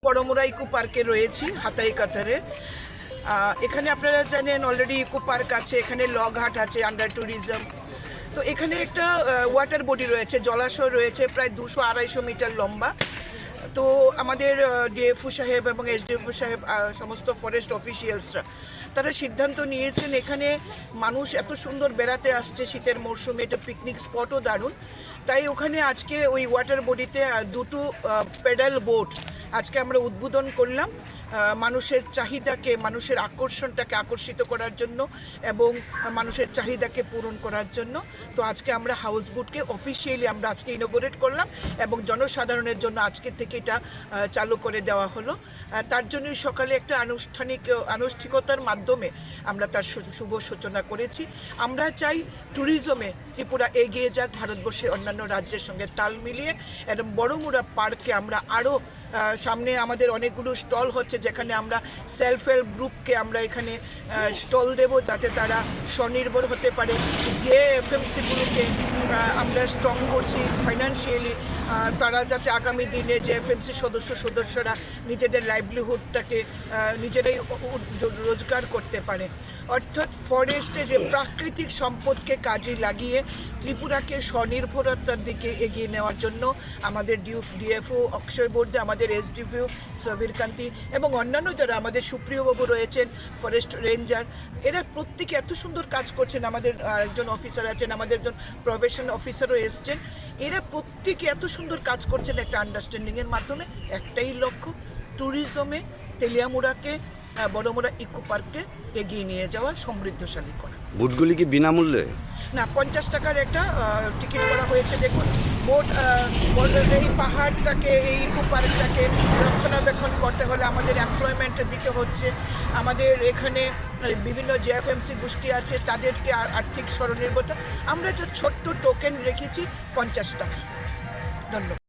Baramura eco পার্কে রয়েছি হাতাই কাতারে। এখানে আপনারা জানেন অলরেডি ইকো পার্ক আছে, এখানে লগঘাট আছে আন্ডার ট্যুরিজম। তো এখানে একটা ওয়াটার বডি রয়েছে, জলাশয় রয়েছে প্রায় 200-250 মিটার লম্বা। তো আমাদের ডিএফও সাহেব এবং এসডিএফও সাহেব সমস্ত ফরেস্ট অফিসিয়ালসরা তারা সিদ্ধান্ত নিয়েছেন, এখানে মানুষ এত সুন্দর বেড়াতে আসছে শীতের মরশুমে, এটা পিকনিক স্পটও দারুণ। তাই ওখানে আজকে ওই ওয়াটার বডিতে দুটো পেডাল বোট আজকে আমরা উদ্বোধন করলাম মানুষের চাহিদাকে, মানুষের আকর্ষণটাকে আকর্ষিত করার জন্য এবং মানুষের চাহিদাকে পূরণ করার জন্য। তো আজকে আমরা হাউস বোটকে অফিসিয়ালি আমরা আজকে ইনোগ্রেট করলাম এবং জনসাধারণের জন্য আজকে থেকে এটা চালু করে দেওয়া হলো। তার জন্যই সকালে একটা আনুষ্ঠানিকতার মাধ্যমে আমরা তার শুভ সূচনা করেছি। আমরা চাই ট্যুরিজমে ত্রিপুরা এগিয়ে যাক ভারতবর্ষের অন্যান্য রাজ্যের সঙ্গে তাল মিলিয়ে, এবং বড়মুড়া পার্কে আমরা আরও সামনে আমাদের অনেকগুলো স্টল হচ্ছে যেখানে আমরা সেলফ হেল্প গ্রুপকে আমরা এখানে স্টল দেব যাতে তারা স্বনির্ভর হতে পারে। যে এফএমসিগুলোকে আমরা স্ট্রং করছি ফাইন্যান্সিয়ালি, তারা যাতে আগামী দিনে যে এফএমসি সদস্যরা নিজেদের লাইভলিহুডটাকে নিজেরাই রোজগার করতে পারে। অর্থাৎ ফরেস্টে যে প্রাকৃতিক সম্পদকে কাজে লাগিয়ে ত্রিপুরাকে স্বনির্ভরতার দিকে এগিয়ে নেওয়ার জন্য আমাদের ডিএফও অক্ষয় বোর্ডে আমাদের এসডিপিও সবির কান্তি এবং অন্যান্য যারা আমাদের সুপ্রিয়বাবু রয়েছেন ফরেস্ট রেঞ্জার, এরা প্রত্যেকে এত সুন্দর কাজ করছেন। আমাদের একজন অফিসার আছেন, আমাদের একজন প্রফেশন অফিসারও এসছেন, এরা প্রত্যেকে এত সুন্দর কাজ করছেন একটা আন্ডারস্ট্যান্ডিংয়ের মাধ্যমে। একটাই লক্ষ্য, ট্যুরিজমে তেলিয়ামুড়াকে বড়মুড়া ইকো পার্ককে এগিয়ে নিয়ে যাওয়া, সমৃদ্ধশালী করা। বুটগুলি কি বিনামূল্যে? না, 50 টাকার একটা টিকিট করা হয়েছে। দেখুন বোট এই পাহাড়টাকে, এই ইকো পার্কটাকে রক্ষণাবেক্ষণ করতে হলে আমাদের এমপ্লয়মেন্ট দিতে হচ্ছে। আমাদের এখানে বিভিন্ন যে এফএমসি গোষ্ঠী আছে তাদেরকে আর্থিক স্বনির্ভরতা, আমরা যে ছোট্ট টোকেন রেখেছি 50 টাকা। ধন্যবাদ।